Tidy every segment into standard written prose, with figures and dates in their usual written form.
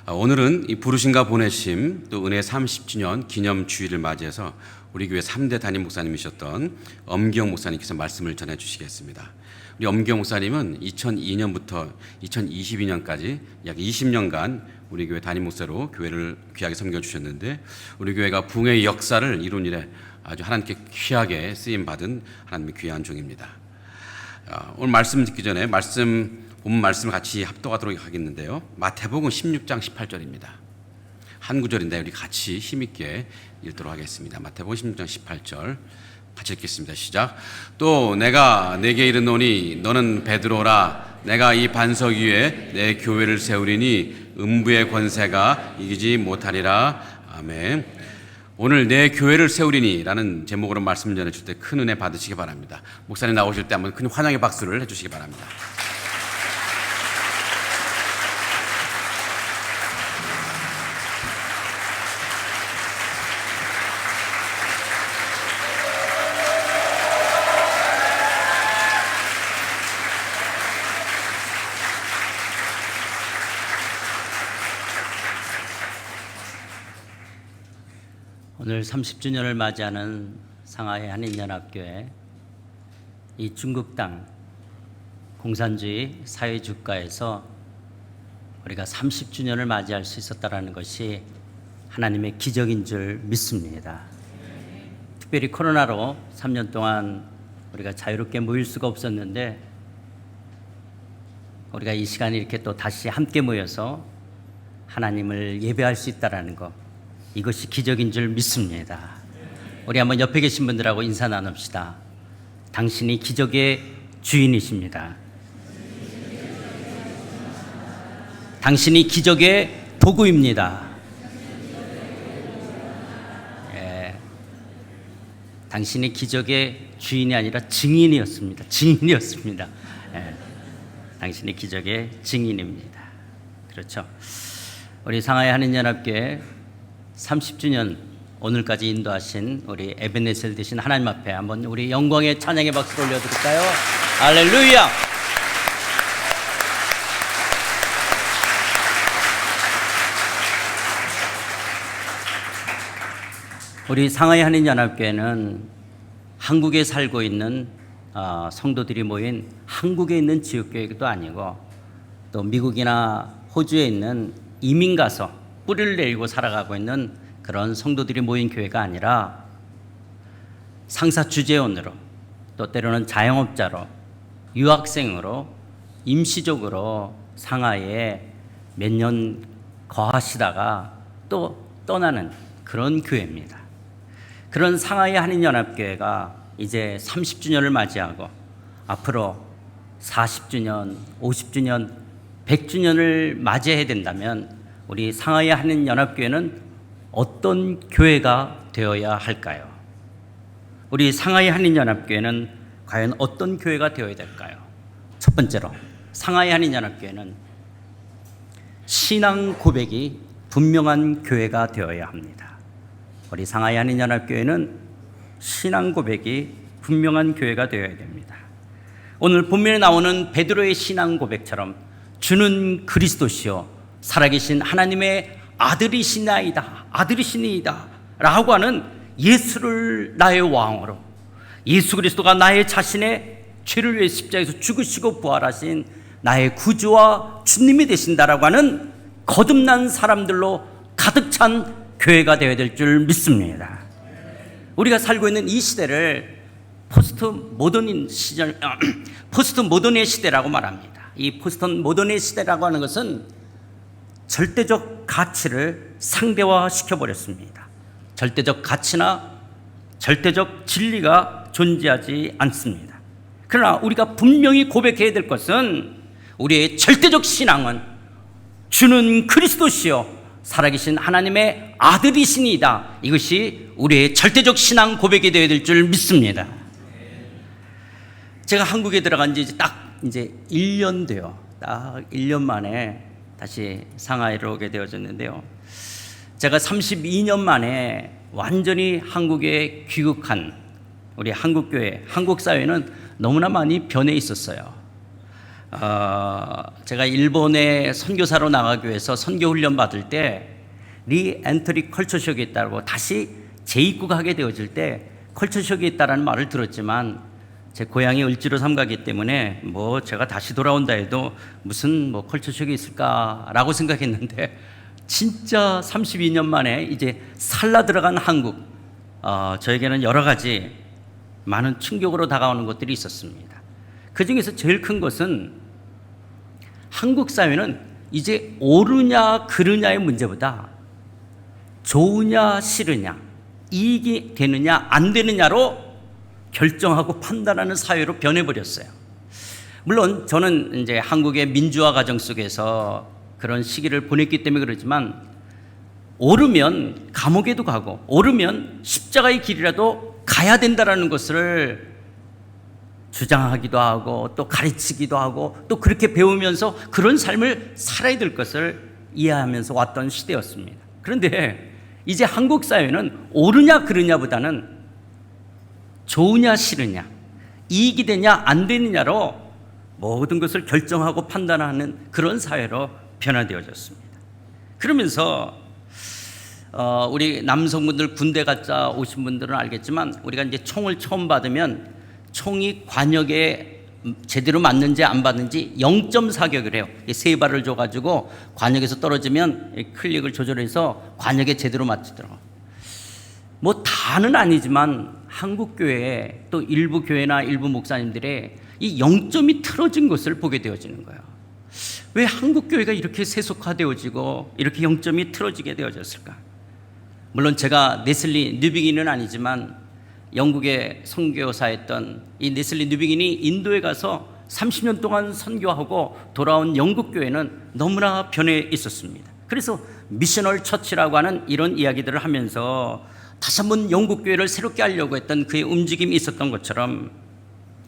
오늘은 이 부르심과 보내심 또 은혜 30주년 기념 주일을 맞이해서 우리 교회 3대 담임 목사님이셨던 엄기영 목사님께서 말씀을 전해 주시겠습니다. 우리 엄기영 목사님은 2002년부터 2022년까지 약 20년간 우리 교회 담임 목사로 교회를 귀하게 섬겨 주셨는데, 우리 교회가 붕괴의 역사를 이룬 일에 아주 하나님께 귀하게 쓰임 받은 하나님의 귀한 종입니다. 오늘 말씀 듣기 전에 본 말씀을 같이 합독하도록 하겠는데요. 마태복음 16장 18절입니다. 한 구절인데 우리 같이 힘있게 읽도록 하겠습니다. 마태복음 16장 18절 같이 읽겠습니다. 시작. 또 내가 네게 이르노니 너는 베드로라. 내가 이 반석 위에 내 교회를 세우리니 음부의 권세가 이기지 못하리라. 아멘. 오늘 내 교회를 세우리니 라는 제목으로 말씀 전해줄 때 큰 은혜 받으시기 바랍니다. 목사님 나오실 때 한번 큰 환영의 박수를 해주시기 바랍니다. 오늘 30주년을 맞이하는 상하이 한인연합교회, 이 중국 땅 공산주의 사회주가에서 우리가 30주년을 맞이할 수 있었다는 것이 하나님의 기적인 줄 믿습니다. 특별히 코로나로 3년 동안 우리가 자유롭게 모일 수가 없었는데, 우리가 이 시간에 이렇게 또 다시 함께 모여서 하나님을 예배할 수 있다는 것, 이것이 기적인 줄 믿습니다. 우리 한번 옆에 계신 분들하고 인사 나눕시다. 당신이 기적의 주인이십니다. 당신이 기적의 도구입니다. 당신이 기적의 주인이 아니라 증인이었습니다. 증인이었습니다. 당신이 기적의 증인입니다. 그렇죠. 우리 상하이 한인연합교회 30주년 오늘까지 인도하신 우리 에베네셀 되신 하나님 앞에 한번 우리 영광의 찬양의 박수를 올려드릴까요? 할렐루야! 우리 상하이 한인연합교회는 한국에 살고 있는 성도들이 모인 한국에 있는 지역교회도 아니고, 또 미국이나 호주에 있는 이민 가서 뿌리를 내리고 살아가고 있는 그런 성도들이 모인 교회가 아니라, 상사 주재원으로, 또 때로는 자영업자로, 유학생으로 임시적으로 상하이에 몇 년 거하시다가 또 떠나는 그런 교회입니다. 그런 상하이 한인연합교회가 이제 30주년을 맞이하고 앞으로 40주년, 50주년, 100주년을 맞이해야 된다면 우리 상하이 한인연합교회는 어떤 교회가 되어야 할까요? 우리 상하이 한인연합교회는 과연 어떤 교회가 되어야 될까요? 첫 번째로, 상하이 한인연합교회는 신앙 고백이 분명한 교회가 되어야 합니다. 우리 상하이 한인연합교회는 신앙 고백이 분명한 교회가 되어야 됩니다. 오늘 본문에 나오는 베드로의 신앙 고백처럼 주는 그리스도시요 살아계신 하나님의 아들이시니이다 라고 하는 예수를 나의 왕으로, 예수 그리스도가 나의 자신의 죄를 위해 십자가에서 죽으시고 부활하신 나의 구주와 주님이 되신다라고 하는 거듭난 사람들로 가득 찬 교회가 되어야 될 줄 믿습니다. 우리가 살고 있는 이 시대를 포스트 모던의 시대라고 말합니다. 이 포스트 모던의 시대라고 하는 것은 절대적 가치를 상대화시켜 버렸습니다. 절대적 가치나 절대적 진리가 존재하지 않습니다. 그러나 우리가 분명히 고백해야 될 것은, 우리의 절대적 신앙은 주는 그리스도시요 살아계신 하나님의 아들이시니이다. 이것이 우리의 절대적 신앙 고백이 되어야 될 줄 믿습니다. 제가 한국에 들어간 지 딱 1년 돼요. 딱 1년 만에 다시 상하이로 오게 되어졌는데요. 제가 32년 만에 완전히 한국에 귀국한 우리 한국교회, 한국사회는 너무나 많이 변해 있었어요. 제가 일본에 선교사로 나가기 위해서 선교 훈련 받을 때 리엔트리 컬처쇼가 있다고 다시 재입국하게 되어질 때 컬처쇼가 있다라는 말을 들었지만 제 고향이 을지로 삼가기 때문에 뭐 제가 다시 돌아온다 해도 무슨 뭐 컬처쇼가 있을까라고 생각했는데 진짜 32년 만에 이제 살라 들어간 한국, 저에게는 여러 가지 많은 충격으로 다가오는 것들이 있었습니다. 그 중에서 제일 큰 것은 한국 사회는 이제 옳으냐 그르냐의 문제보다 좋으냐 싫으냐, 이익이 되느냐 안 되느냐로 결정하고 판단하는 사회로 변해버렸어요. 물론 저는 이제 한국의 민주화 과정 속에서 그런 시기를 보냈기 때문에 그렇지만 옳으면 감옥에도 가고 옳으면 십자가의 길이라도 가야 된다라는 것을 주장하기도 하고 또 가르치기도 하고 또 그렇게 배우면서 그런 삶을 살아야 될 것을 이해하면서 왔던 시대였습니다. 그런데 이제 한국 사회는 옳으냐 그르냐보다는 좋으냐 싫으냐, 이익이 되냐 안 되느냐로 모든 것을 결정하고 판단하는 그런 사회로 변화되어졌습니다. 그러면서 우리 남성분들 군대 갔다 오신 분들은 알겠지만 우리가 이제 총을 처음 받으면 총이 관역에 제대로 맞는지 안 맞는지 0.4격을 해요. 세 발을 줘가지고 관역에서 떨어지면 클릭을 조절해서 관역에 제대로 맞추더라고요. 뭐 다는 아니지만 한국 교회에 또 일부 교회나 일부 목사님들의 이 0점이 틀어진 것을 보게 되어지는 거예요. 왜 한국 교회가 이렇게 세속화되어지고 이렇게 0점이 틀어지게 되어졌을까? 물론 제가 네슬리 뉴비긴은 아니지만 영국의 선교사였던 이 네슬리 뉴비긴이 인도에 가서 30년 동안 선교하고 돌아온 영국 교회는 너무나 변해 있었습니다. 그래서 미셔널 처치라고 하는 이런 이야기들을 하면서 다시 한번 영국 교회를 새롭게 하려고 했던 그의 움직임이 있었던 것처럼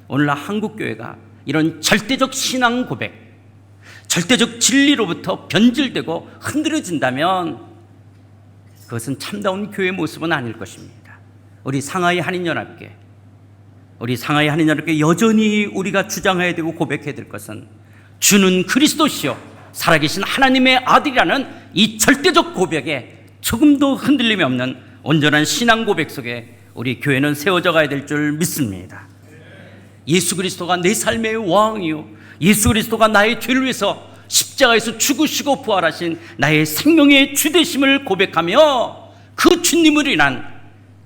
오늘날 한국 교회가 이런 절대적 신앙 고백, 절대적 진리로부터 변질되고 흔들어진다면 그것은 참다운 교회의 모습은 아닐 것입니다. 우리 상하이 한인연합회 여전히 우리가 주장해야 되고 고백해야 될 것은 주는 그리스도시요 살아계신 하나님의 아들이라는 이 절대적 고백에 조금도 흔들림이 없는 온전한 신앙 고백 속에 우리 교회는 세워져 가야 될 줄 믿습니다. 예수 그리스도가 내 삶의 왕이요, 예수 그리스도가 나의 죄를 위해서 십자가에서 죽으시고 부활하신 나의 생명의 주되심을 고백하며 그 주님을 인한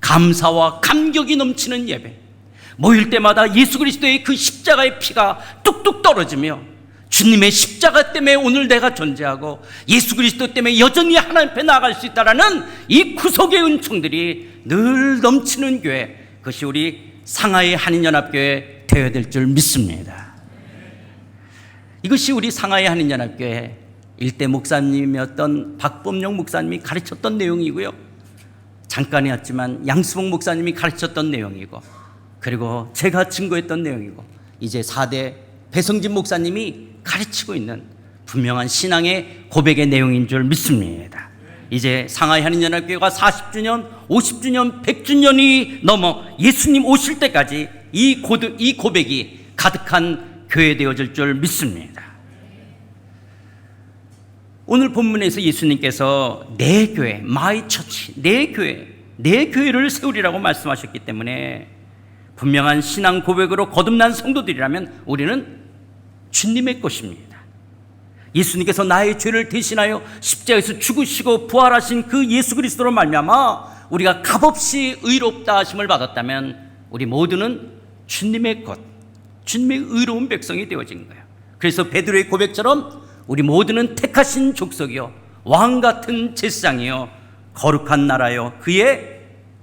감사와 감격이 넘치는 예배, 모일 때마다 예수 그리스도의 그 십자가의 피가 뚝뚝 떨어지며 주님의 십자가 때문에 오늘 내가 존재하고 예수 그리스도 때문에 여전히 하나님 앞에 나아갈 수 있다는 이 구속의 은총들이 늘 넘치는 교회, 그것이 우리 상하이 한인연합교회 되어야 될 줄 믿습니다. 이것이 우리 상하이 한인연합교회 일대 목사님이었던 박범용 목사님이 가르쳤던 내용이고요, 잠깐이었지만 양수봉 목사님이 가르쳤던 내용이고, 그리고 제가 증거했던 내용이고, 이제 4대 배성진 목사님이 가르치고 있는 분명한 신앙의 고백의 내용인 줄 믿습니다. 이제 상하이 한인연합교회가 40주년, 50주년, 100주년이 넘어 예수님 오실 때까지 이 고백이 가득한 교회 되어질 줄 믿습니다. 오늘 본문에서 예수님께서 내 교회, 마이 처치, 내 교회를 세우리라고 말씀하셨기 때문에 분명한 신앙 고백으로 거듭난 성도들이라면 우리는 주님의 것입니다. 예수님께서 나의 죄를 대신하여 십자가에서 죽으시고 부활하신 그 예수 그리스도로 말미암아 우리가 값없이 의롭다 하심을 받았다면 우리 모두는 주님의 것, 주님의 의로운 백성이 되어진 거예요. 그래서 베드로의 고백처럼 우리 모두는 택하신 족속이요 왕 같은 제사장이요 거룩한 나라요 그의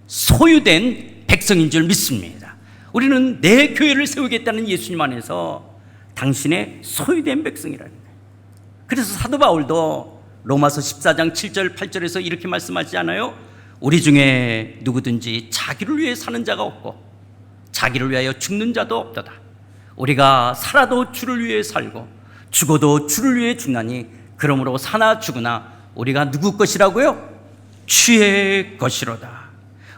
소유된 백성인 줄 믿습니다. 우리는 내 교회를 세우겠다는 예수님 안에서 당신의 소유된 백성이라는 거예요. 그래서 사도 바울도 로마서 14장 7절 8절에서 이렇게 말씀하지 않아요? 우리 중에 누구든지 자기를 위해 사는 자가 없고 자기를 위하여 죽는 자도 없도다. 우리가 살아도 주를 위해 살고 죽어도 주를 위해 죽나니 그러므로 사나 죽으나 우리가 누구 것이라고요? 주의 것이로다.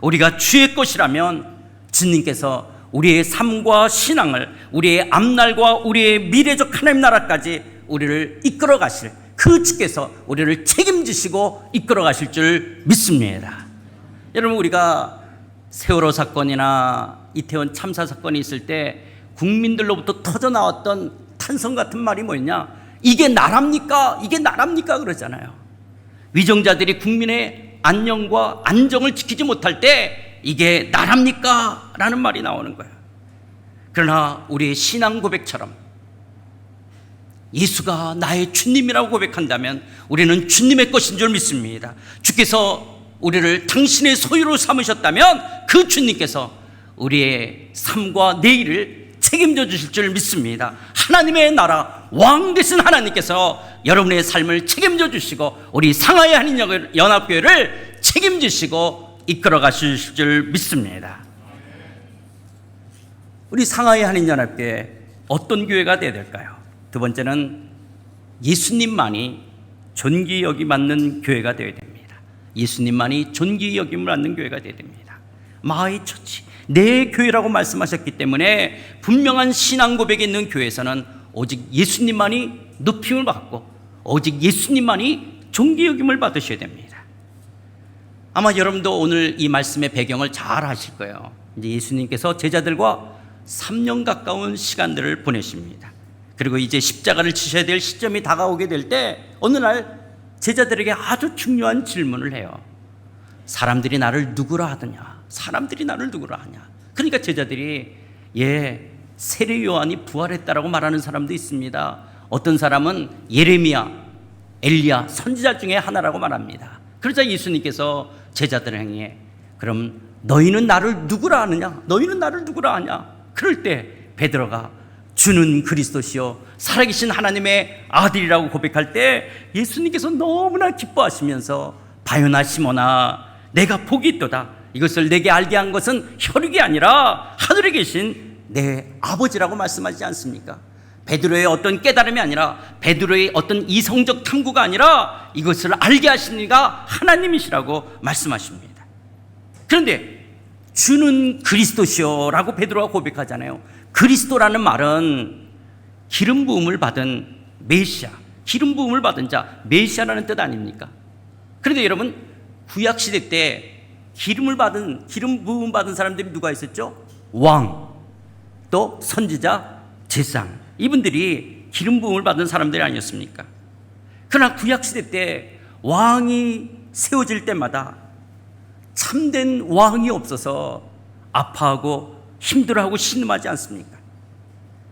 우리가 주의 것이라면 주님께서 우리의 삶과 신앙을, 우리의 앞날과 우리의 미래적 하나님 나라까지 우리를 이끌어 가실 그 주께서 우리를 책임지시고 이끌어 가실 줄 믿습니다. 여러분, 우리가 세월호 사건이나 이태원 참사 사건이 있을 때 국민들로부터 터져 나왔던 탄성 같은 말이 뭐였냐? 이게 나랍니까? 이게 나랍니까? 그러잖아요. 위정자들이 국민의 안녕과 안정을 지키지 못할 때 이게 나랍니까? 라는 말이 나오는 거예요. 그러나 우리의 신앙 고백처럼 예수가 나의 주님이라고 고백한다면 우리는 주님의 것인 줄 믿습니다. 주께서 우리를 당신의 소유로 삼으셨다면 그 주님께서 우리의 삶과 내일을 책임져 주실 줄 믿습니다. 하나님의 나라 왕 되신 하나님께서 여러분의 삶을 책임져 주시고 우리 상하이 한인연합교회를 책임지시고 이끌어 가실 줄 믿습니다. 우리 상하이 한인연합교회 어떤 교회가 되어야 될까요? 두 번째는 예수님만이 존귀 여김 받는 교회가 되어야 됩니다. 예수님만이 존귀 여김을 받는 교회가 되어야 됩니다. 마이 처치, 내 교회라고 말씀하셨기 때문에 분명한 신앙 고백이 있는 교회에서는 오직 예수님만이 높임을 받고 오직 예수님만이 존귀 여김을 받으셔야 됩니다. 아마 여러분도 오늘 이 말씀의 배경을 잘 아실 거예요. 이제 예수님께서 제자들과 3년 가까운 시간들을 보내십니다. 그리고 이제 십자가를 치셔야 될 시점이 다가오게 될 때 어느 날 제자들에게 아주 중요한 질문을 해요. 사람들이 나를 누구라 하더냐? 사람들이 나를 누구라 하냐? 그러니까 제자들이 세례 요한이 부활했다라고 말하는 사람도 있습니다. 어떤 사람은 예레미야, 엘리야 선지자 중에 하나라고 말합니다. 그러자 예수님께서 제자들을 향해 그럼 너희는 나를 누구라 하느냐? 너희는 나를 누구라 하냐? 그럴 때 베드로가 주는 그리스도시요 살아계신 하나님의 아들이라고 고백할 때 예수님께서 너무나 기뻐하시면서 바요나 시몬아 내가 복이 있도다. 이것을 내게 알게 한 것은 혈육이 아니라 하늘에 계신 내 아버지라고 말씀하지 않습니까? 베드로의 어떤 깨달음이 아니라 베드로의 어떤 이성적 탐구가 아니라 이것을 알게 하신 이가 하나님이시라고 말씀하십니다. 그런데 주는 그리스도시요라고 베드로가 고백하잖아요. 그리스도라는 말은 기름 부음을 받은 메시아, 기름 부음을 받은 자, 메시아라는 뜻 아닙니까? 그런데 여러분 구약 시대 때 기름 부음 받은 사람들이 누가 있었죠? 왕, 또 선지자, 제사장, 이분들이 기름 부음을 받은 사람들이 아니었습니까? 그러나 구약 시대 때 왕이 세워질 때마다 참된 왕이 없어서 아파하고 힘들어하고 신음하지 않습니까?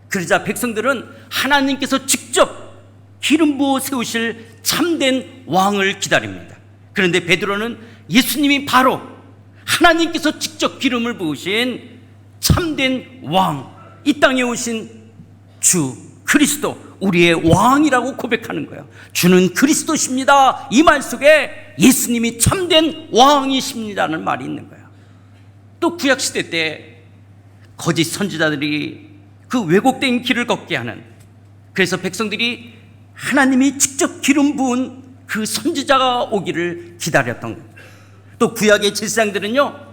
그러자 백성들은 하나님께서 직접 기름 부어 세우실 참된 왕을 기다립니다. 그런데 베드로는 예수님이 바로 하나님께서 직접 기름을 부으신 참된 왕, 이 땅에 오신 주 그리스도, 우리의 왕이라고 고백하는 거예요. 주는 그리스도십니다. 이 말 속에 예수님이 참된 왕이십니다는 말이 있는 거예요. 또 구약시대 때 거짓 선지자들이 그 왜곡된 길을 걷게 하는, 그래서 백성들이 하나님이 직접 기름 부은 그 선지자가 오기를 기다렸던 거예요. 또 구약의 제사장들은요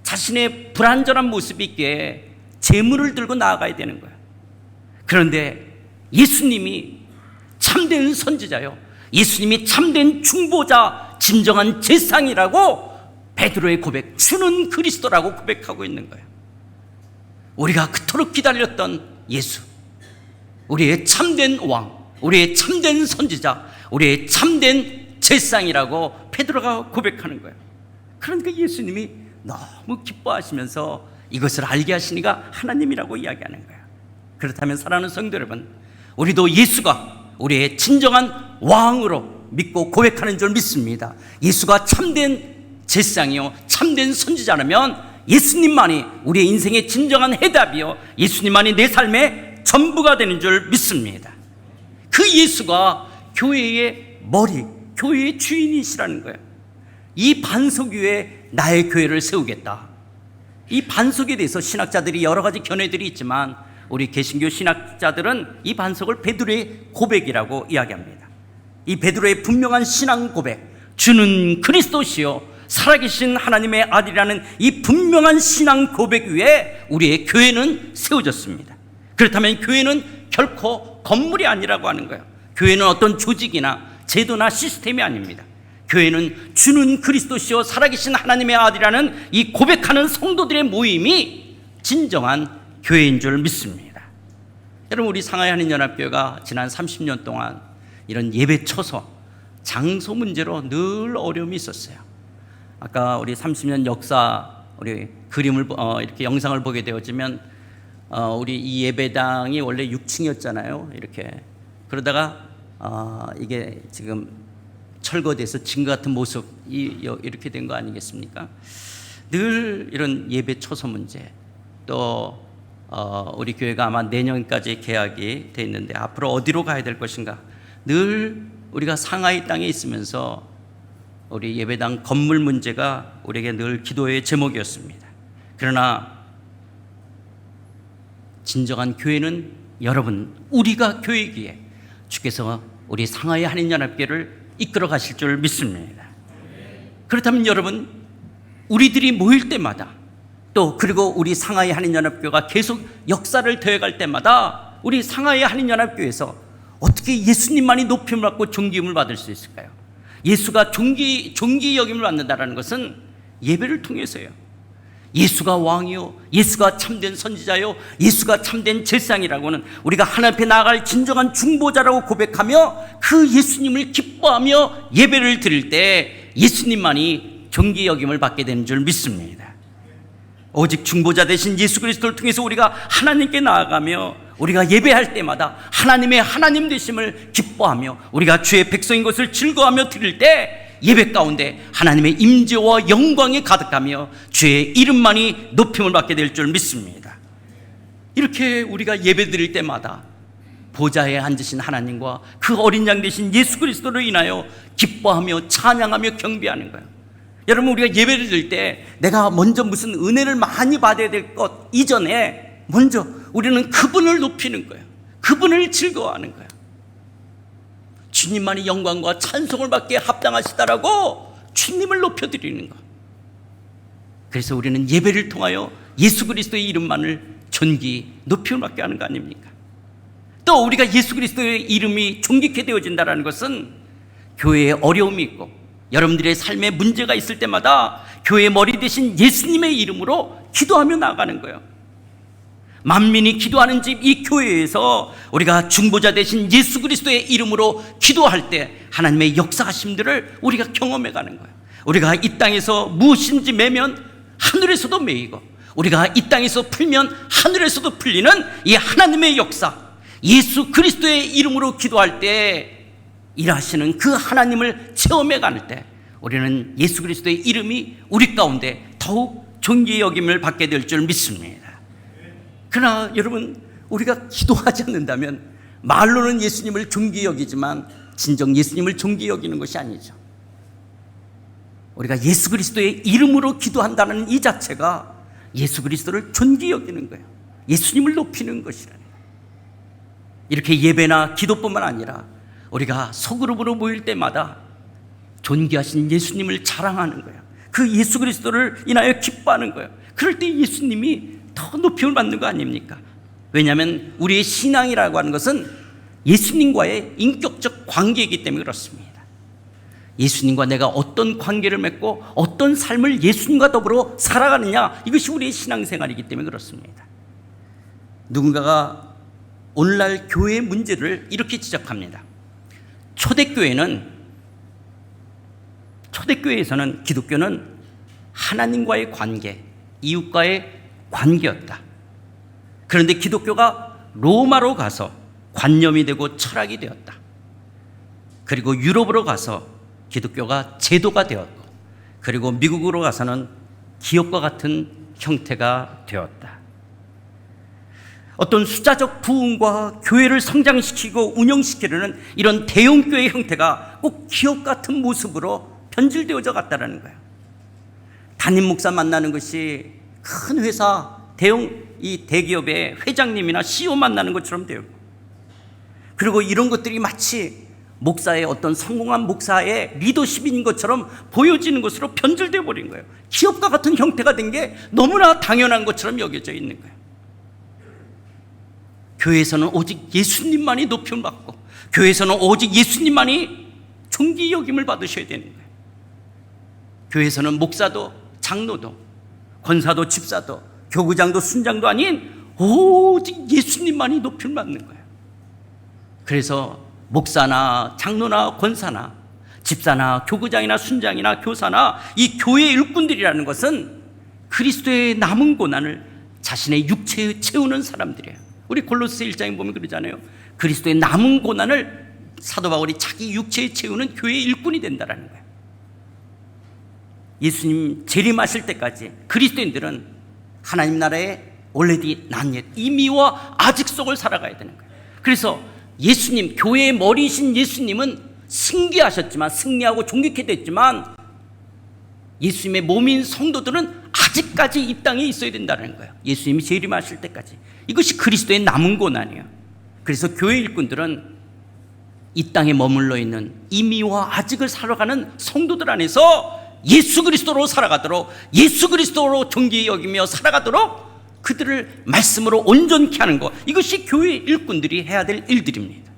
자신의 불완전한 모습이 있기에 제물을 들고 나아가야 되는 거예요. 그런데 예수님이 참된 선지자요, 예수님이 참된 중보자, 진정한 제사장이라고 베드로의 고백, 주는 그리스도라고 고백하고 있는 거예요. 우리가 그토록 기다렸던 예수, 우리의 참된 왕, 우리의 참된 선지자, 우리의 참된 제사장이라고 베드로가 고백하는 거예요. 그러니까 예수님이 너무 기뻐하시면서 이것을 알게 하시니가 하나님이라고 이야기하는 거예요. 그렇다면 사랑하는 성도 여러분, 우리도 예수가 우리의 진정한 왕으로 믿고 고백하는 줄 믿습니다. 예수가 참된 제사장이요 참된 선지자라면 예수님만이 우리의 인생의 진정한 해답이요 예수님만이 내 삶의 전부가 되는 줄 믿습니다. 그 예수가 교회의 머리, 교회의 주인이시라는 거예요. 이 반석 위에 나의 교회를 세우겠다. 이 반석에 대해서 신학자들이 여러 가지 견해들이 있지만 우리 개신교 신학자들은 이 반석을 베드로의 고백이라고 이야기합니다. 이 베드로의 분명한 신앙 고백, 주는 그리스도시요 살아계신 하나님의 아들이라는 이 분명 분명한 신앙 고백 위에 우리의 교회는 세워졌습니다. 그렇다면 교회는 결코 건물이 아니라고 하는 거예요. 교회는 어떤 조직이나 제도나 시스템이 아닙니다. 교회는 주는 그리스도시요 살아계신 하나님의 아들이라는 이 고백하는 성도들의 모임이 진정한 교회인 줄 믿습니다. 여러분, 우리 상하이 한인연합교회가 지난 30년 동안 이런 예배 처소, 장소 문제로 늘 어려움이 있었어요. 아까 우리 30년 역사, 우리 그림을 이렇게 영상을 보게 되어지면 우리 이 예배당이 원래 6층이었잖아요. 이렇게 그러다가 이게 지금 철거돼서 진 같은 모습 이렇게 된 거 아니겠습니까? 늘 이런 예배 처소 문제, 또 우리 교회가 아마 내년까지 계약이 돼 있는데 앞으로 어디로 가야 될 것인가, 늘 우리가 상하이 땅에 있으면서 우리 예배당 건물 문제가 우리에게 늘 기도의 제목이었습니다. 그러나 진정한 교회는 여러분, 우리가 교회이기에 주께서 우리 상하이 한인연합교회를 이끌어 가실 줄 믿습니다. 그렇다면 여러분, 우리들이 모일 때마다, 또 그리고 우리 상하이 한인연합교회가 계속 역사를 더해갈 때마다 우리 상하이 한인연합교회에서 어떻게 예수님만이 높임을 받고 존귀임을 받을 수 있을까요? 예수가 존귀 여김을 받는다는 것은 예배를 통해서요. 예수가 왕이요, 예수가 참된 선지자요, 예수가 참된 제사장이라고는 우리가 하나님 앞에 나아갈 진정한 중보자라고 고백하며 그 예수님을 기뻐하며 예배를 드릴 때 예수님만이 존귀 여김을 받게 되는 줄 믿습니다. 오직 중보자 되신 예수 그리스도를 통해서 우리가 하나님께 나아가며 우리가 예배할 때마다 하나님의 하나님 되심을 기뻐하며 우리가 주의 백성인 것을 즐거워하며 드릴 때 예배 가운데 하나님의 임재와 영광이 가득하며 주의 이름만이 높임을 받게 될 줄 믿습니다. 이렇게 우리가 예배 드릴 때마다 보좌에 앉으신 하나님과 그 어린 양 되신 예수 그리스도로 인하여 기뻐하며 찬양하며 경배하는 거예요. 여러분, 우리가 예배를 드릴 때 내가 먼저 무슨 은혜를 많이 받아야 될 것 이전에 먼저 우리는 그분을 높이는 거예요. 그분을 즐거워하는 거예요. 주님만이 영광과 찬송을 받기에 합당하시다라고 주님을 높여드리는 것. 그래서 우리는 예배를 통하여 예수 그리스도의 이름만을 존귀 높임을 받게 하는 거 아닙니까? 또 우리가 예수 그리스도의 이름이 존귀케 되어진다는 것은 교회에 어려움이 있고 여러분들의 삶에 문제가 있을 때마다 교회의 머리 대신 예수님의 이름으로 기도하며 나아가는 거예요. 만민이 기도하는 집 이 교회에서 우리가 중보자 되신 예수 그리스도의 이름으로 기도할 때 하나님의 역사하심들을 우리가 경험해 가는 거예요. 우리가 이 땅에서 무엇인지 매면 하늘에서도 매이고 우리가 이 땅에서 풀면 하늘에서도 풀리는 이 하나님의 역사, 예수 그리스도의 이름으로 기도할 때 일하시는 그 하나님을 체험해 가는 때 우리는 예수 그리스도의 이름이 우리 가운데 더욱 존귀 여김을 받게 될 줄 믿습니다. 그러나 여러분, 우리가 기도하지 않는다면 말로는 예수님을 존귀 여기지만 진정 예수님을 존귀 여기는 것이 아니죠. 우리가 예수 그리스도의 이름으로 기도한다는 이 자체가 예수 그리스도를 존귀 여기는 거예요. 예수님을 높이는 것이라는 거예요. 이렇게 예배나 기도뿐만 아니라 우리가 소그룹으로 모일 때마다 존귀하신 예수님을 자랑하는 거예요. 그 예수 그리스도를 인하여 기뻐하는 거예요. 그럴 때 예수님이 더 높임을 받는 거 아닙니까? 왜냐하면 우리의 신앙이라고 하는 것은 예수님과의 인격적 관계이기 때문에 그렇습니다. 예수님과 내가 어떤 관계를 맺고 어떤 삶을 예수님과 더불어 살아가느냐, 이것이 우리의 신앙생활이기 때문에 그렇습니다. 누군가가 오늘날 교회의 문제를 이렇게 지적합니다. 초대교회에서는 기독교는 하나님과의 관계, 이웃과의 관계였다. 그런데 기독교가 로마로 가서 관념이 되고 철학이 되었다. 그리고 유럽으로 가서 기독교가 제도가 되었고, 그리고 미국으로 가서는 기업과 같은 형태가 되었다. 어떤 숫자적 부흥과 교회를 성장시키고 운영시키려는 이런 대형교회 형태가 꼭 기업 같은 모습으로 변질되어져 갔다는 거예요. 담임 목사 만나는 것이 큰 회사, 이 대기업의 회장님이나 CEO 만나는 것처럼 되고, 그리고 이런 것들이 마치 목사의 어떤 성공한 목사의 리더십인 것처럼 보여지는 것으로 변질되어 버린 거예요. 기업과 같은 형태가 된 게 너무나 당연한 것처럼 여겨져 있는 거예요. 교회에서는 오직 예수님만이 높임을 받고, 교회에서는 오직 예수님만이 존귀 여김을 받으셔야 되는 거예요. 교회에서는 목사도 장로도 권사도 집사도 교구장도 순장도 아닌 오직 예수님만이 높임을 받는 거예요. 그래서 목사나 장로나 권사나 집사나 교구장이나 순장이나 교사나 이 교회의 일꾼들이라는 것은 그리스도의 남은 고난을 자신의 육체에 채우는 사람들이에요. 우리 골로새 1장에 보면 그러잖아요. 그리스도의 남은 고난을 사도 바울이 자기 육체에 채우는 교회의 일꾼이 된다는 거예요. 예수님 재림하실 때까지 그리스도인들은 하나님 나라의 already not yet, 이미와 아직 속을 살아가야 되는 거예요. 그래서 예수님, 교회의 머리이신 예수님은 승리하셨지만, 승리하고 존귀케 됐지만 예수님의 몸인 성도들은 아직까지 이 땅에 있어야 된다는 거예요. 예수님이 재림하실 때까지. 이것이 그리스도의 남은 고난이에요. 그래서 교회 일꾼들은 이 땅에 머물러 있는 이미와 아직을 살아가는 성도들 안에서 예수 그리스도로 살아가도록, 예수 그리스도로 존귀히 여기며 살아가도록 그들을 말씀으로 온전케 하는 것, 이것이 교회 일꾼들이 해야 될 일들입니다.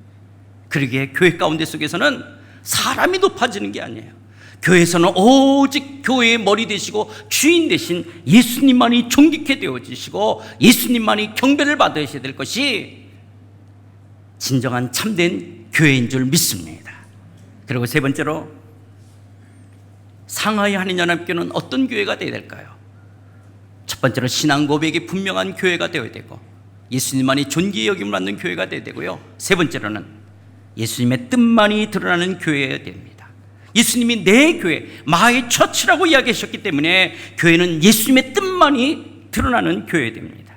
그러기에 교회 가운데 속에서는 사람이 높아지는 게 아니에요. 교회에서는 오직 교회의 머리 되시고 주인 되신 예수님만이 존귀케 되어지시고 예수님만이 경배를 받으셔야 될 것이 진정한 참된 교회인 줄 믿습니다. 그리고 세 번째로, 상하이 한인연합교회는 어떤 교회가 되어야 될까요? 첫 번째로 신앙 고백이 분명한 교회가 되어야 되고, 예수님만이 존귀히 여김을 받는 교회가 되어야 되고요. 세 번째로는 예수님의 뜻만이 드러나는 교회여야 됩니다. 예수님이 내 교회, 마이 처치라고 이야기하셨기 때문에 교회는 예수님의 뜻만이 드러나는 교회여야 됩니다.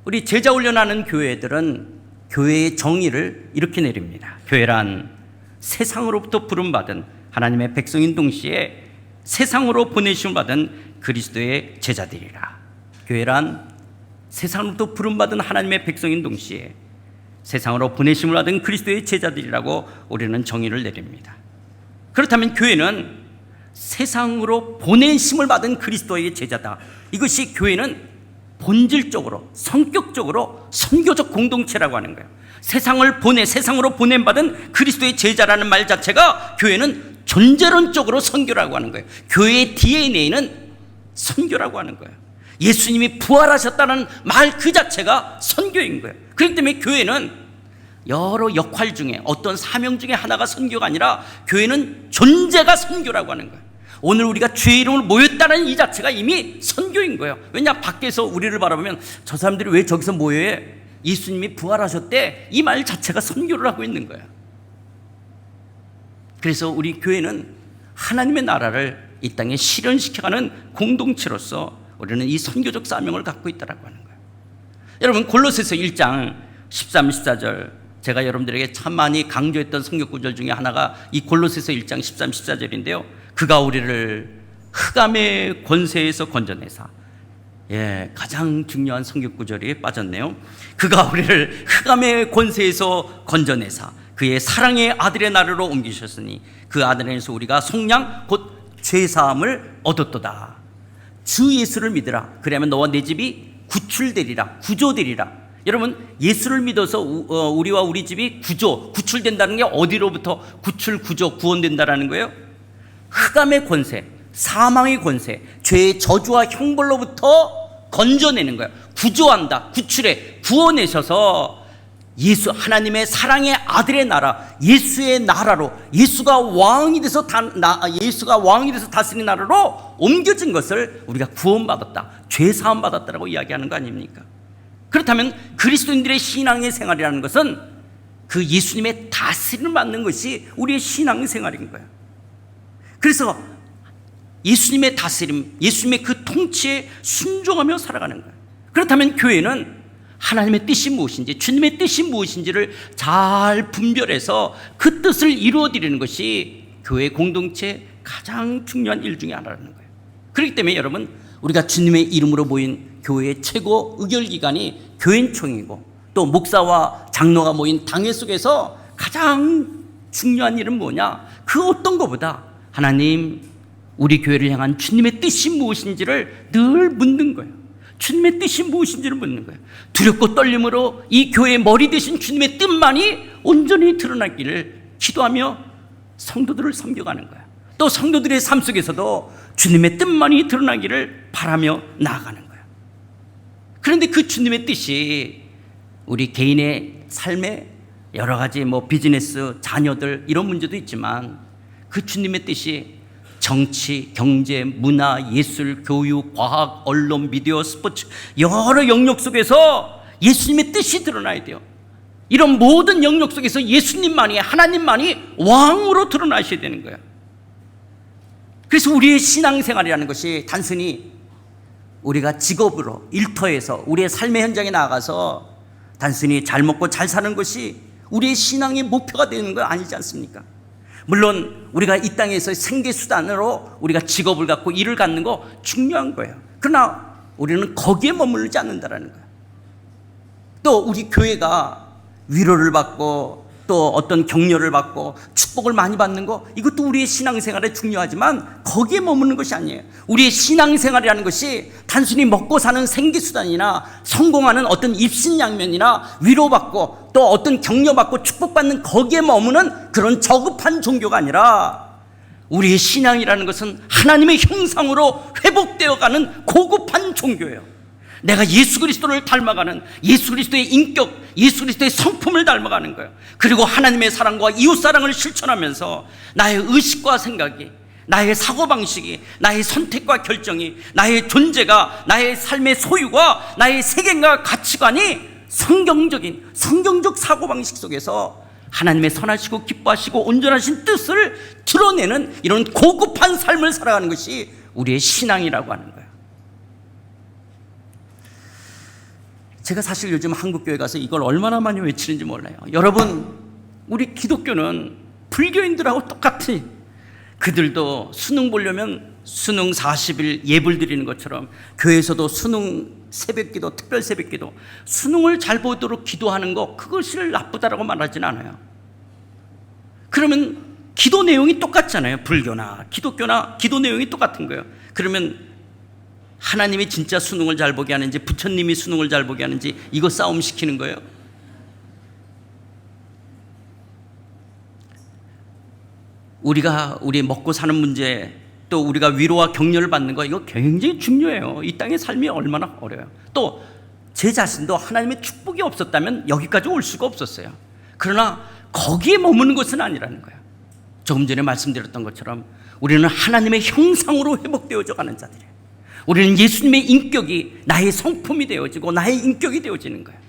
우리 제자 훈련하는 교회들은 교회의 정의를 이렇게 내립니다. 교회란 세상으로부터 부름받은 하나님의 백성인 동시에 세상으로 보내심을 받은 그리스도의 제자들이라. 교회란 세상으로부터 부름받은 하나님의 백성인 동시에 세상으로 보내심을 받은 그리스도의 제자들이라고 우리는 정의를 내립니다. 그렇다면 교회는 세상으로 보내심을 받은 그리스도의 제자다. 이것이 교회는 본질적으로, 성격적으로 선교적 공동체라고 하는 거예요. 세상으로 보냄받은 그리스도의 제자라는 말 자체가 교회는 존재론적으로 선교라고 하는 거예요. 교회의 DNA는 선교라고 하는 거예요. 예수님이 부활하셨다는 말 그 자체가 선교인 거예요. 그렇기 때문에 교회는 여러 역할 중에 어떤 사명 중에 하나가 선교가 아니라 교회는 존재가 선교라고 하는 거예요. 오늘 우리가 주의 이름을 모였다는 이 자체가 이미 선교인 거예요. 왜냐, 밖에서 우리를 바라보면 저 사람들이 왜 저기서 모여해? 예수님이 부활하셨대. 이 말 자체가 선교를 하고 있는 거예요. 그래서 우리 교회는 하나님의 나라를 이 땅에 실현시켜가는 공동체로서 우리는 이 선교적 사명을 갖고 있다고 하는 거예요. 여러분, 골로새서 1장 13, 14절, 제가 여러분들에게 참 많이 강조했던 성경 구절 중에 하나가 이 골로새서 1장 13, 14절인데요. 그가 우리를 흑암의 권세에서 건져내사, 가장 중요한 성경 구절이 빠졌네요. 그가 우리를 흑암의 권세에서 건져내사 그의 사랑의 아들의 나라로 옮기셨으니 그 아들 안에서 우리가 속량 곧 죄사함을 얻었도다. 주 예수를 믿으라. 그러면 너와 내 집이 구출되리라, 구조되리라. 여러분, 예수를 믿어서 우리와 우리 집이 구출된다는 게 어디로부터 구출, 구조, 구원된다라는 거예요? 흑암의 권세, 사망의 권세, 죄의 저주와 형벌로부터 건져내는 거예요. 구조한다, 구출해, 구원하셔서 예수, 하나님의 사랑의 아들의 나라, 예수의 나라로, 예수가 왕이 돼서 다스리는 나라로 옮겨진 것을 우리가 구원받았다, 죄사함 받았다라고 이야기하는 거 아닙니까? 그렇다면 그리스도인들의 신앙의 생활이라는 것은 그 예수님의 다스림을 받는 것이 우리의 신앙의 생활인 거예요. 그래서 예수님의 다스림, 예수님의 그 통치에 순종하며 살아가는 거예요. 그렇다면 교회는 하나님의 뜻이 무엇인지, 주님의 뜻이 무엇인지를 잘 분별해서 그 뜻을 이루어드리는 것이 교회 공동체의 가장 중요한 일 중에 하나라는 거예요. 그렇기 때문에 여러분, 우리가 주님의 이름으로 모인 교회의 최고 의결기관이 교인총이고, 또 목사와 장로가 모인 당회 속에서 가장 중요한 일은 뭐냐? 그 어떤 것보다 하나님, 우리 교회를 향한 주님의 뜻이 무엇인지를 늘 묻는 거예요. 주님의 뜻이 무엇인지를 묻는 거예요. 두렵고 떨림으로 이 교회의 머리 되신 주님의 뜻만이 온전히 드러나기를 기도하며 성도들을 섬겨가는 거예요. 또 성도들의 삶 속에서도 주님의 뜻만이 드러나기를 바라며 나아가는 거예요. 그런데 그 주님의 뜻이 우리 개인의 삶에 여러 가지 비즈니스, 자녀들 이런 문제도 있지만 그 주님의 뜻이 정치, 경제, 문화, 예술, 교육, 과학, 언론, 미디어, 스포츠 여러 영역 속에서 예수님의 뜻이 드러나야 돼요. 이런 모든 영역 속에서 예수님만이, 하나님만이 왕으로 드러나셔야 되는 거예요. 그래서 우리의 신앙생활이라는 것이 단순히 우리가 직업으로 일터에서 우리의 삶의 현장에 나아가서 단순히 잘 먹고 잘 사는 것이 우리의 신앙의 목표가 되는 건 아니지 않습니까? 물론 우리가 이 땅에서 생계수단으로 우리가 직업을 갖고 일을 갖는 거 중요한 거예요. 그러나 우리는 거기에 머무르지 않는다는 거예요. 또 우리 교회가 위로를 받고 또 어떤 격려를 받고 축복을 많이 받는 거, 이것도 우리의 신앙생활에 중요하지만 거기에 머무는 것이 아니에요. 우리의 신앙생활이라는 것이 단순히 먹고 사는 생계수단이나 성공하는 어떤 입신양면이나 위로받고 또 어떤 격려받고 축복받는 거기에 머무는 그런 저급한 종교가 아니라 우리의 신앙이라는 것은 하나님의 형상으로 회복되어가는 고급한 종교예요. 내가 예수 그리스도를 닮아가는, 예수 그리스도의 인격, 예수 그리스도의 성품을 닮아가는 거예요. 그리고 하나님의 사랑과 이웃사랑을 실천하면서 나의 의식과 생각이, 나의 사고방식이, 나의 선택과 결정이, 나의 존재가, 나의 삶의 소유가, 나의 세계관과 가치관이 성경적 사고방식 속에서 하나님의 선하시고 기뻐하시고 온전하신 뜻을 드러내는 이런 고급한 삶을 살아가는 것이 우리의 신앙이라고 하는 거예요. 제가 사실 요즘 한국교회 가서 이걸 얼마나 많이 외치는지 몰라요. 여러분, 우리 기독교는 불교인들하고 똑같이, 그들도 수능 보려면 수능 40일 예불 드리는 것처럼 교회에서도 수능 새벽기도, 특별 새벽기도, 수능을 잘 보도록 기도하는 거, 그것을 나쁘다라고 말하지는 않아요. 그러면 기도 내용이 똑같잖아요. 불교나 기독교나 기도 내용이 똑같은 거예요. 그러면 하나님이 진짜 수능을 잘 보게 하는지 부처님이 수능을 잘 보게 하는지 이거 싸움 시키는 거예요. 우리 먹고 사는 문제, 또 우리가 위로와 격려를 받는 거, 이거 굉장히 중요해요. 이 땅의 삶이 얼마나 어려워요. 또 제 자신도 하나님의 축복이 없었다면 여기까지 올 수가 없었어요. 그러나 거기에 머무는 것은 아니라는 거예요. 조금 전에 말씀드렸던 것처럼 우리는 하나님의 형상으로 회복되어져 가는 자들이에요. 우리는 예수님의 인격이 나의 성품이 되어지고 나의 인격이 되어지는 거예요.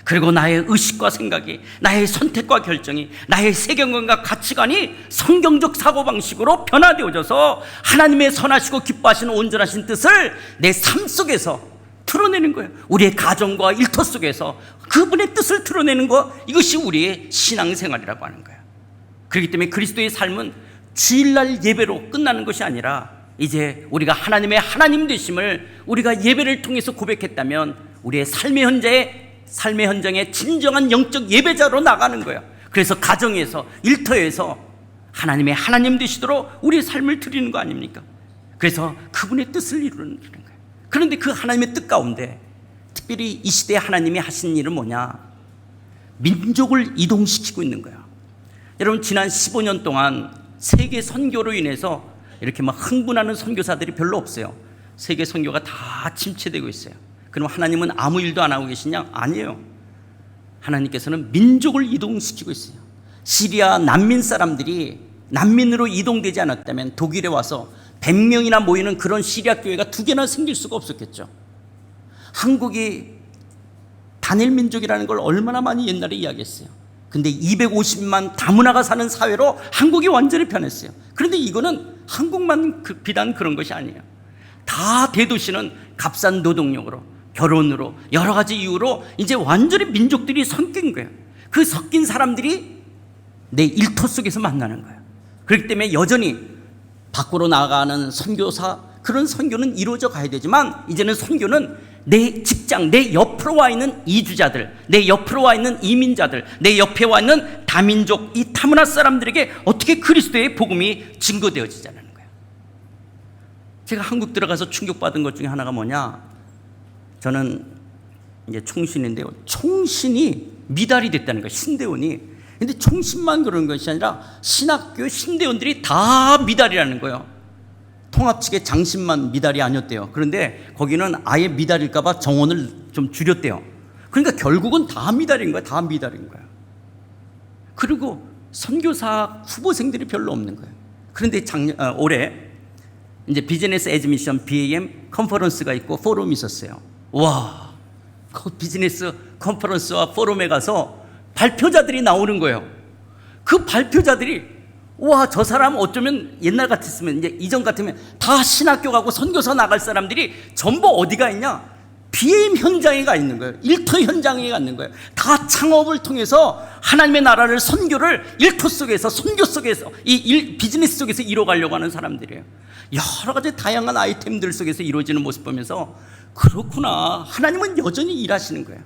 그리고 나의 의식과 생각이, 나의 선택과 결정이, 나의 세계관과 가치관이 성경적 사고방식으로 변화되어져서 하나님의 선하시고 기뻐하시는 온전하신 뜻을 내 삶 속에서 드러내는 거예요. 우리의 가정과 일터 속에서 그분의 뜻을 드러내는 것, 이것이 우리의 신앙생활이라고 하는 거예요. 그렇기 때문에 그리스도의 삶은 주일날 예배로 끝나는 것이 아니라 이제 우리가 하나님의 하나님 되심을 우리가 예배를 통해서 고백했다면 우리의 삶의 현장에 진정한 영적 예배자로 나가는 거예요. 그래서 가정에서, 일터에서 하나님의 하나님 되시도록 우리의 삶을 드리는 거 아닙니까? 그래서 그분의 뜻을 이루는 거예요. 그런데 그 하나님의 뜻 가운데 특별히 이 시대에 하나님이 하신 일은 뭐냐? 민족을 이동시키고 있는 거예요. 여러분, 지난 15년 동안 세계 선교로 인해서 이렇게 막 흥분하는 선교사들이 별로 없어요. 세계 선교가 다 침체되고 있어요. 그럼 하나님은 아무 일도 안 하고 계시냐? 아니에요. 하나님께서는 민족을 이동시키고 있어요. 시리아 난민 사람들이 난민으로 이동되지 않았다면 독일에 와서 100명이나 모이는 그런 시리아 교회가 2개나 생길 수가 없었겠죠. 한국이 단일 민족이라는 걸 얼마나 많이 옛날에 이야기했어요. 근데 250만 다문화가 사는 사회로 한국이 완전히 변했어요. 그런데 이거는 한국만 비단 그런 것이 아니에요. 다 대도시는 값싼 노동력으로, 결혼으로, 여러 가지 이유로 이제 완전히 민족들이 섞인 거예요. 그 섞인 사람들이 내 일터 속에서 만나는 거예요. 그렇기 때문에 여전히 밖으로 나가는 선교사, 그런 선교는 이루어져 가야 되지만 이제는 선교는 내 직장, 내 옆으로 와 있는 이주자들, 내 옆으로 와 있는 이민자들, 내 옆에 와 있는 다민족, 이 타문화 사람들에게 어떻게 그리스도의 복음이 증거되어지자는 거예요. 제가 한국 들어가서 충격받은 것 중에 하나가 뭐냐, 저는 이제 총신인데요, 총신이 미달이 됐다는 거예요, 신대원이. 근데 총신만 그런 것이 아니라 신학교 신대원들이 다 미달이라는 거예요. 통합 측의 장신만 미달이 아니었대요. 그런데 거기는 아예 미달일까 봐 정원을 좀 줄였대요. 그러니까 결국은 다 미달인 거야. 다 미달인 거야. 그리고 선교사 후보생들이 별로 없는 거예요. 그런데 올해 이제 비즈니스 애드미션 BAM 컨퍼런스가 있고 포럼이 있었어요. 와, 그 비즈니스 컨퍼런스와 포럼에 가서 발표자들이 나오는 거예요. 그 발표자들이 와, 저 사람 어쩌면 옛날 같았으면, 이제 이전 같으면 다 신학교 가고 선교사 나갈 사람들이 전부 어디가 있냐? BAM 현장에 가 있는 거예요. 일터 현장에 가 있는 거예요. 다 창업을 통해서 하나님의 나라를, 선교를 일터 속에서, 선교 속에서, 비즈니스 속에서 이뤄가려고 하는 사람들이에요. 여러 가지 다양한 아이템들 속에서 이루어지는 모습 보면서 그렇구나, 하나님은 여전히 일하시는 거예요.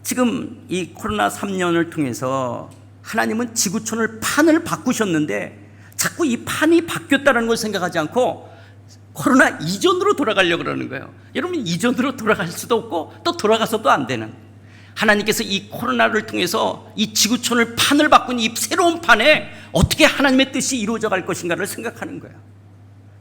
지금 이 코로나 3년을 통해서 하나님은 지구촌을 판을 바꾸셨는데 자꾸 이 판이 바뀌었다는 걸 생각하지 않고 코로나 이전으로 돌아가려고 그러는 거예요. 여러분, 이전으로 돌아갈 수도 없고 또 돌아가서도 안 되는, 하나님께서 이 코로나를 통해서 이 지구촌을 판을 바꾼 이 새로운 판에 어떻게 하나님의 뜻이 이루어져 갈 것인가를 생각하는 거예요.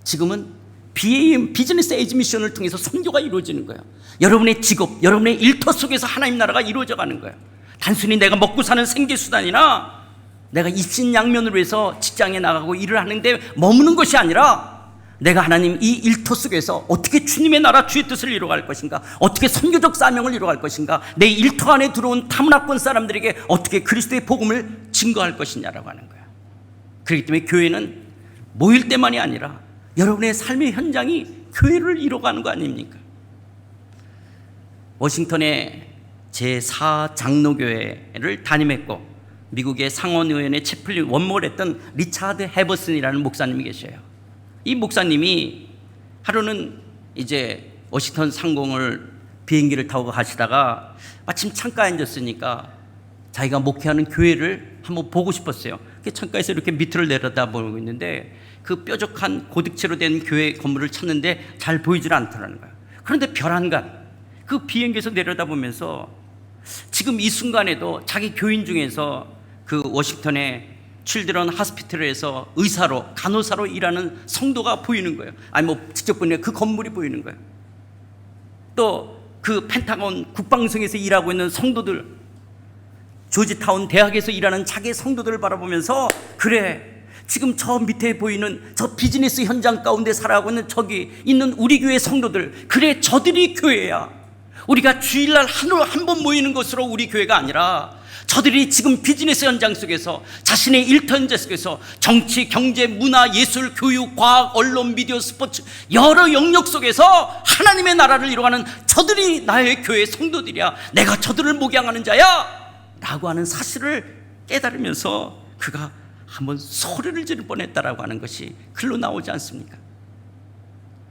지금은 BAM, 비즈니스 애드미션을 통해서 선교가 이루어지는 거예요. 여러분의 직업, 여러분의 일터 속에서 하나님 나라가 이루어져 가는 거예요. 단순히 내가 먹고 사는 생계수단이나 내가 입신양면으로 해서 직장에 나가고 일을 하는데 머무는 것이 아니라 내가 하나님 이 일터 속에서 어떻게 주님의 나라, 주의 뜻을 이루어갈 것인가, 어떻게 선교적 사명을 이루어갈 것인가, 내 일터 안에 들어온 타문화권 사람들에게 어떻게 그리스도의 복음을 증거할 것이냐라고 하는 거예요. 그렇기 때문에 교회는 모일 때만이 아니라 여러분의 삶의 현장이 교회를 이루어가는 거 아닙니까? 워싱턴의 제4장로교회를 담임했고 미국의 상원의원의 채플린 원목을 했던 리차드 해버슨이라는 목사님이 계셔요. 이 목사님이 하루는 이제 워싱턴 상공을 비행기를 타고 가시다가 마침 창가에 앉았으니까 자기가 목회하는 교회를 한번 보고 싶었어요. 창가에서 이렇게 밑으로 내려다보고 있는데 그 뾰족한 고딕체로 된 교회 건물을 찾는데 잘 보이질 않더라는 거예요. 그런데 별안간 그 비행기에서 내려다보면서 지금 이 순간에도 자기 교인 중에서 그 워싱턴의 칠드런 하스피털에서 의사로, 간호사로 일하는 성도가 보이는 거예요. 아니 뭐 직접 보는 그 건물이 보이는 거예요. 또 그 펜타곤 국방성에서 일하고 있는 성도들, 조지타운 대학에서 일하는 자기 성도들을 바라보면서 그래, 지금 저 밑에 보이는 저 비즈니스 현장 가운데 살아가고 있는 저기 있는 우리 교회 성도들, 그래 저들이 교회야. 우리가 주일날 한 번 모이는 것으로 우리 교회가 아니라 저들이 지금 비즈니스 현장 속에서, 자신의 일터 현장 속에서 정치, 경제, 문화, 예술, 교육, 과학, 언론, 미디어, 스포츠 여러 영역 속에서 하나님의 나라를 이루어가는 저들이 나의 교회 성도들이야. 내가 저들을 목양하는 자야 라고 하는 사실을 깨달으면서 그가 한번 소리를 지를 뻔했다라고 하는 것이 글로 나오지 않습니까?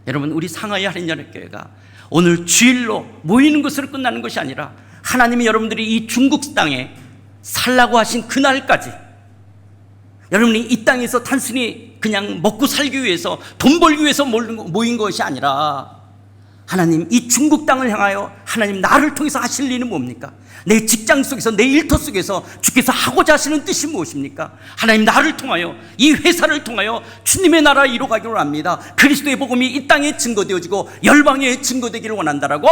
여러분, 우리 상하이 할인연합교회가 오늘 주일로 모이는 것으로 끝나는 것이 아니라 하나님이 여러분들이 이 중국 땅에 살라고 하신 그날까지 여러분이 이 땅에서 단순히 그냥 먹고 살기 위해서, 돈 벌기 위해서 모인 것이 아니라 하나님 이 중국 땅을 향하여 하나님 나를 통해서 하실 일은 뭡니까? 내 직장 속에서, 내 일터 속에서 주께서 하고자 하시는 뜻이 무엇입니까? 하나님 나를 통하여, 이 회사를 통하여 주님의 나라 이루어가기를 합니다. 그리스도의 복음이 이 땅에 증거되어지고 열방에 증거되기를 원한다라고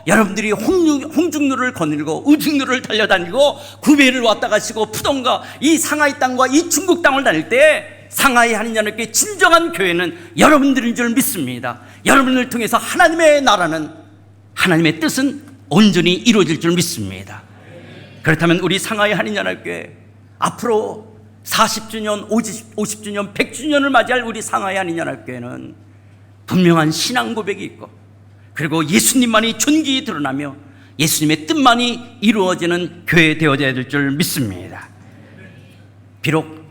여러분들이 홍중로를 거닐고 우중로를 달려다니고 구배를 왔다 가시고 푸동과 이 상하이 땅과 이 중국 땅을 다닐 때 상하이 할인연합교회 진정한 교회는 여러분들인 줄 믿습니다. 여러분을 통해서 하나님의 나라는, 하나님의 뜻은 온전히 이루어질 줄 믿습니다. 그렇다면 우리 상하이 할인연합교회 앞으로 40주년, 50주년, 100주년을 맞이할 우리 상하이 할인연합교회는 분명한 신앙 고백이 있고, 그리고 예수님만이 존귀히 드러나며 예수님의 뜻만이 이루어지는 교회 되어져야 될 줄 믿습니다. 비록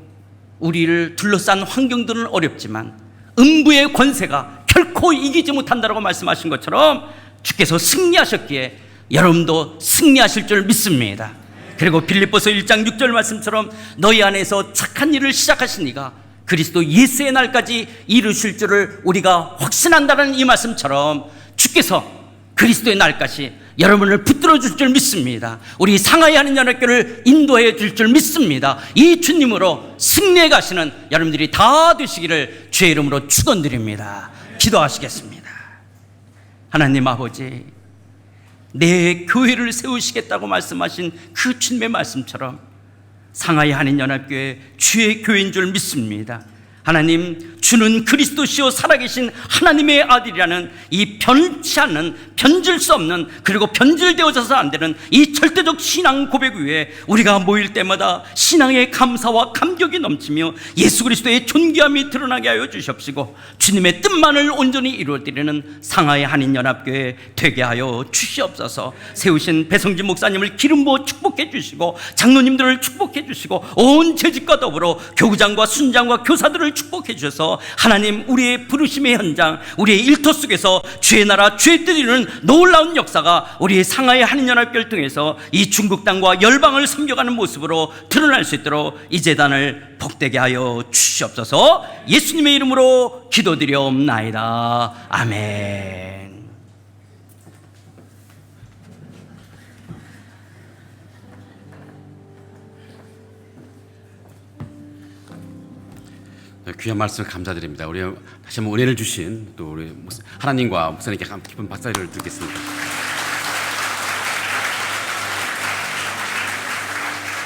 우리를 둘러싼 환경들은 어렵지만 음부의 권세가 결코 이기지 못한다고 말씀하신 것처럼 주께서 승리하셨기에 여러분도 승리하실 줄 믿습니다. 그리고 빌립보서 1장 6절 말씀처럼 너희 안에서 착한 일을 시작하신 이가 그리스도 예수의 날까지 이루실 줄을 우리가 확신한다는 이 말씀처럼 주께서 그리스도의 날까지 여러분을 붙들어 줄 줄 믿습니다. 우리 상하이 하는 연합교를 인도해 줄 줄 믿습니다. 이 주님으로 승리해 가시는 여러분들이 다 되시기를 주의 이름으로 축원드립니다. 기도하시겠습니다. 하나님 아버지, 내 교회를 세우시겠다고 말씀하신 그 주님의 말씀처럼 상하이 한인연합교회 주의 교회인 줄 믿습니다. 하나님, 주는 그리스도시요 살아계신 하나님의 아들이라는 이 변치 않는, 변질 수 없는, 그리고 변질되어져서 안 되는 이 절대적 신앙 고백 위에 우리가 모일 때마다 신앙의 감사와 감격이 넘치며 예수 그리스도의 존귀함이 드러나게 하여 주시옵시고 주님의 뜻만을 온전히 이루어드리는 상하이 한인연합교회 되게 하여 주시옵소서. 세우신 배성진 목사님을 기름 부어 축복해 주시고 장로님들을 축복해 주시고 온 재직과 더불어 교구장과 순장과 교사들을 축복해 주셔서 하나님, 우리의 부르심의 현장, 우리의 일터 속에서 주의 나라, 주의 뜻 이루는 놀라운 역사가 우리의 상하이 한인연합교회를 통해서 이 중국 땅과 열방을 섬겨가는 모습으로 드러날 수 있도록 이 재단을 복되게 하여 주시옵소서. 예수님의 이름으로 기도드리옵나이다. 아멘. 귀한 말씀 감사드립니다. 우리 다시 한번 은혜를 주신 또 우리 하나님과 목사님께 깊은 박수를 드리겠습니다.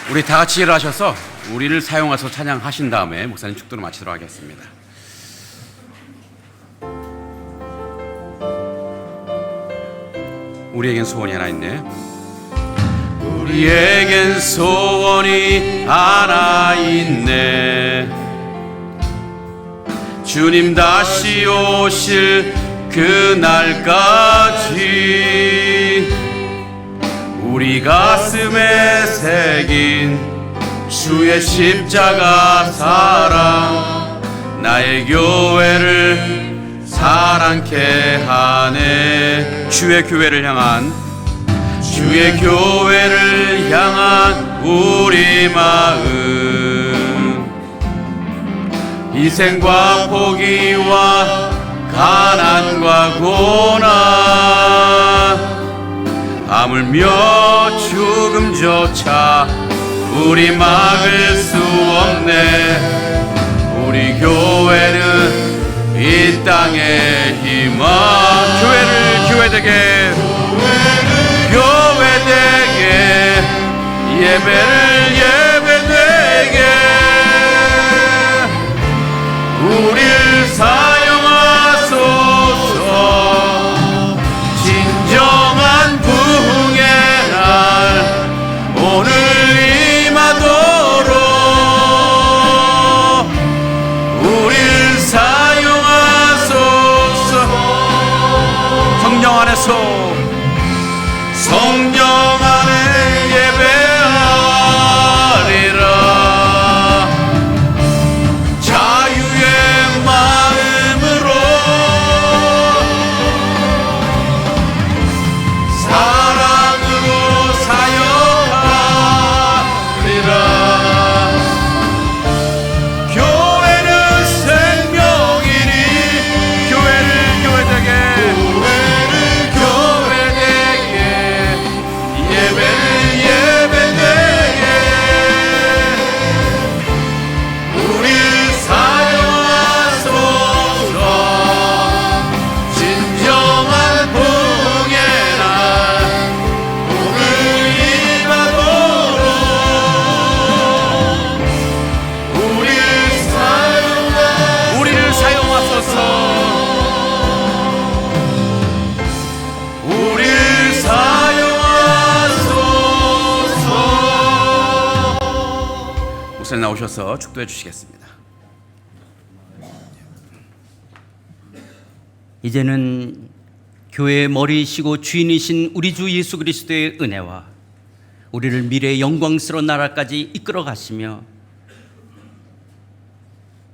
우리 다 같이 일어나셔서 우리를 사용하셔서 찬양하신 다음에 목사님 축도를 마치도록 하겠습니다. 우리에겐 소원이 하나 있네. 우리에겐 소원이 하나 있네. 주님 다시 오실 그날까지 우리 가슴에 새긴 주의 십자가 사랑 나의 교회를 사랑케 하네. 주의 교회를 향한 우리 마음, 희생과 포기와 가난과 고난, 하물며 죽음조차 우리 막을 수 없네. 우리 교회는 이 땅의 희망. 교회되게 예배되게 우릴 사용하소서. 진정한 부흥의 날 오늘 임하도록 우릴 사용하소서. 성령 안에 예배하리라. 자유의 마음으로 사랑으로 사역하리라. 교회는 생명이니 교회되게 예배되게 우릴 사용하소서. 진정한 부흥의 날 오늘 임하도록 우리를 사용하소서. 우릴 사용하소서. 목사님 나오셔서 축도해 주시겠습니다. 이제는 교회의 머리이시고 주인이신 우리 주 예수 그리스도의 은혜와 우리를 미래의 영광스러운 나라까지 이끌어 가시며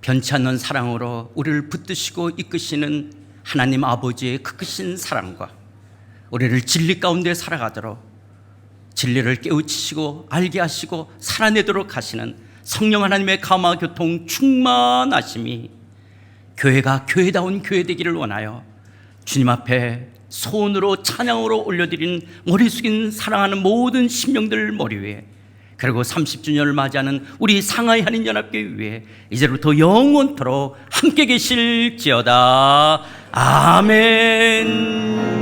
변치 않는 사랑으로 우리를 붙드시고 이끄시는 하나님 아버지의 그 크신 사랑과 우리를 진리 가운데 살아가도록 진리를 깨우치시고 알게 하시고 살아내도록 하시는 성령 하나님의 감화 교통 충만하심이 교회가 교회다운 교회 되기를 원하여 주님 앞에 소원으로 찬양으로 올려드린 머리 숙인 사랑하는 모든 심령들 머리 위에, 그리고 30주년을 맞이하는 우리 상하이 한인연합교회 위에 이제부터 영원토록 함께 계실지어다. 아멘.